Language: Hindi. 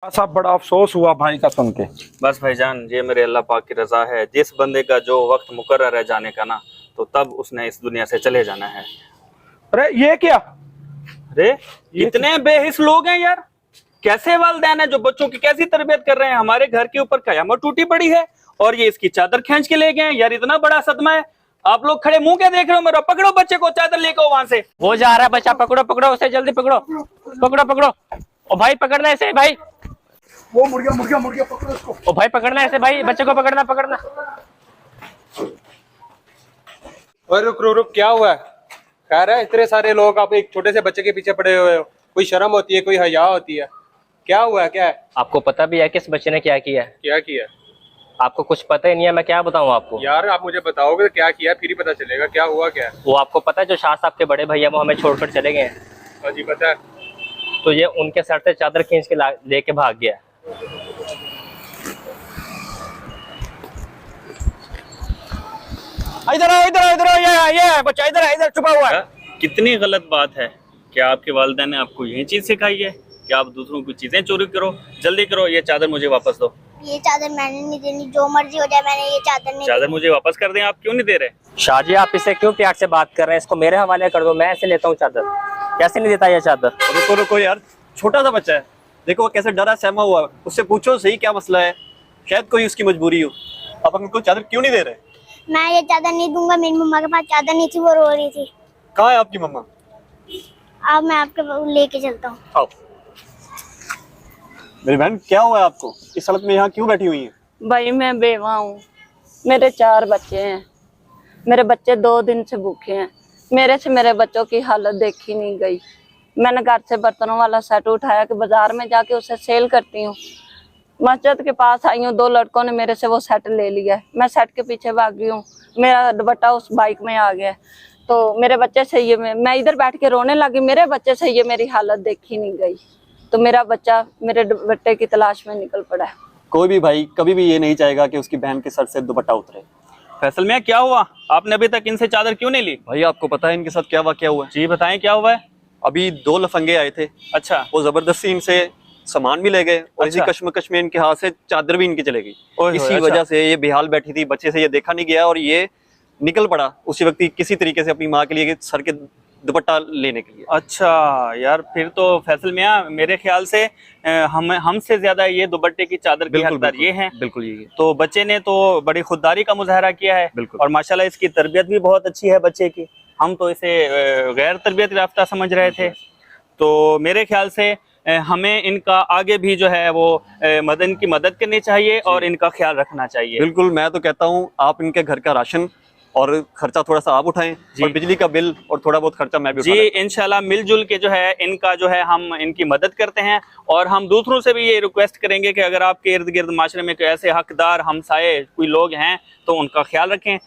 साहब बड़ा अफसोस हुआ भाई का सुन के। बस भाईजान, ये मेरे अल्लाह पाक की रजा है। जिस बंदे का जो वक्त मुकर्रर है जाने का ना, तो तब उसने इस दुनिया से चले जाना है। अरे ये क्या? अरे इतने बेहिस लोग हैं यार। कैसे वालिदैन है जो बच्चों की कैसी तरबियत कर रहे हैं। हमारे घर के ऊपर कयामत टूटी पड़ी है और ये इसकी चादर खींच के ले गए हैं यार। इतना बड़ा सदमा है। आप लोग खड़े मुंह क्या देख रहे हो मेरा? पकड़ो बच्चे को, चादर लेकर वहां से। वो जा रहा है बच्चा, पकड़ो पकड़ो उसे, जल्दी पकड़ो पकड़ो पकड़ो। ओ भाई पकड़ना ऐसे भाई, वो मुर्गिया पकड़ो इसको। ओ भाई पकड़ना ऐसे भाई, बच्चे को पकड़ना पकड़ना। और रुक रुक रुक, क्या हुआ है? कह रहा है इतने सारे लोग, आप एक छोटे से बच्चे के पीछे पड़े हुए हो। कोई शर्म होती है, कोई हया होती है? क्या हुआ है, क्या है? आपको पता भी है कि इस बच्चे ने क्या किया है? क्या किया? आपको कुछ पता ही नहीं है, मैं क्या बताऊं आपको? यार आप मुझे बताओगे तो क्या किया, फिर ही पता चलेगा क्या हुआ क्या है। वो आपको पता है जो शाह साहब के बड़े भैया वो हमें छोड़कर चले गए हैं, हाँ जी पता है। तो ये उनके सर से चादर खींच के लेके भाग गया है। इधर आओ इधर आओ इधर आओ, ये बच्चा इधर है, इधर छुपा हुआ है। कितनी गलत बात है। क्या आपके वालिदैन ने आपको यही चीज सिखाई है कि आप दूसरों की चीजें चोरी करो? जल्दी करो, ये चादर मुझे वापस दो। ये चादर मैंने नहीं देनी, जो मर्जी हो जाए, मैंने ये चादर नहीं चादर मुझे वापस कर दें। आप क्यों नहीं दे रहे? शाह जी आप इससे क्यों प्यार से बात कर रहे हैं? इसको मेरे हवाले कर दो, मैं ऐसे लेता हूँ चादर। कैसे नहीं देता ये चादर? रुको रुको यार, छोटा सा बच्चा है, देखो वो कैसे डरा सहमा हुआ है। उससे पूछो सही क्या मसला है, शायद कोई उसकी मजबूरी हो। आप उनको चादर क्यों नहीं दे रहे? मैं ये चादर नहीं दूंगा। मेरी मम्मा के पास चादर नहीं थी, वो रो रही थी। कहाँ है आपकी मम्मा? अब मैं आपके लेके चलता हूँ। आओ। मेरी बहन क्या हुआ है आपको? इस हालत में यहाँ क्यों बैठी हुई है? भाई मैं बेवा हूँ, मेरे 4 बच्चे हैं। मेरे बच्चे 2 दिन से भूखे हैं। मेरे से मेरे बच्चों की हालत देखी नहीं गई। मैंने घर से बर्तनों वाला सेट उठाया कि बाजार में जाके उसे सेल करती हूँ। मस्जिद के पास आई हूँ, 2 लड़कों ने मेरे से वो सेट ले लिया है। मैं सेट के पीछे भाग गई हूँ, मेरा दुपट्टा उस बाइक में आ गया। तो मेरे बच्चे से ये मैं इधर बैठ के रोने लगी। मेरे बच्चे से ये मेरी हालत देखी नहीं गई, तो मेरा बच्चा मेरे दुपट्टे की तलाश में निकल पड़ा है। कोई भी भाई कभी भी ये नहीं चाहेगा कि उसकी बहन के सर से दुपट्टा उतरे। फैसल में क्या हुआ? आपने अभी तक इनसे चादर क्यों नहीं ली? भाई आपको पता है इनके साथ क्या वाकया हुआ है? जी बताएं, क्या हुआ है? अभी 2 लफंगे आए थे, अच्छा। वो जबरदस्ती इनसे सामान भी ले गए और इसी अच्छा। कश्मकश में इनके हाथ से चादर भी इनकी चले गई। ओए इसी होए, अच्छा। वजह से ये बेहाल बैठी थी, बच्चे से ये देखा नहीं गया और ये निकल पड़ा उसी वक्त ही किसी तरीके से अपनी माँ के लिए सर के दुपट्टा लेने के लिए। अच्छा यार, फिर तो फैसल मियां मेरे ख्याल से हमसे ज्यादा ये दुपट्टे की चादर के हकदार ये हैं। बिल्कुल ये तो बच्चे ने तो बड़ी खुददारी का मुजाहरा किया है। बिल्कुल। और माशाल्लाह इसकी तरबियत भी बहुत अच्छी है बच्चे की। हम तो इसे गैर तरबियत याफ्ता समझ रहे थे। तो मेरे ख्याल से हमें इनका आगे भी जो है वो मदन की मदद करनी चाहिए और इनका ख्याल रखना चाहिए। बिल्कुल, मैं तो कहता हूँ आप इनके घर का राशन और खर्चा थोड़ा सा आप उठाएं और बिजली का बिल और थोड़ा बहुत खर्चा मैं भी जी इंशाल्लाह मिलजुल के जो है इनका जो है हम इनकी मदद करते हैं। और हम दूसरों से भी ये रिक्वेस्ट करेंगे कि अगर आपके इर्द गिर्द माशरे में कोई ऐसे हकदार हमसाए कोई लोग हैं तो उनका ख्याल रखें।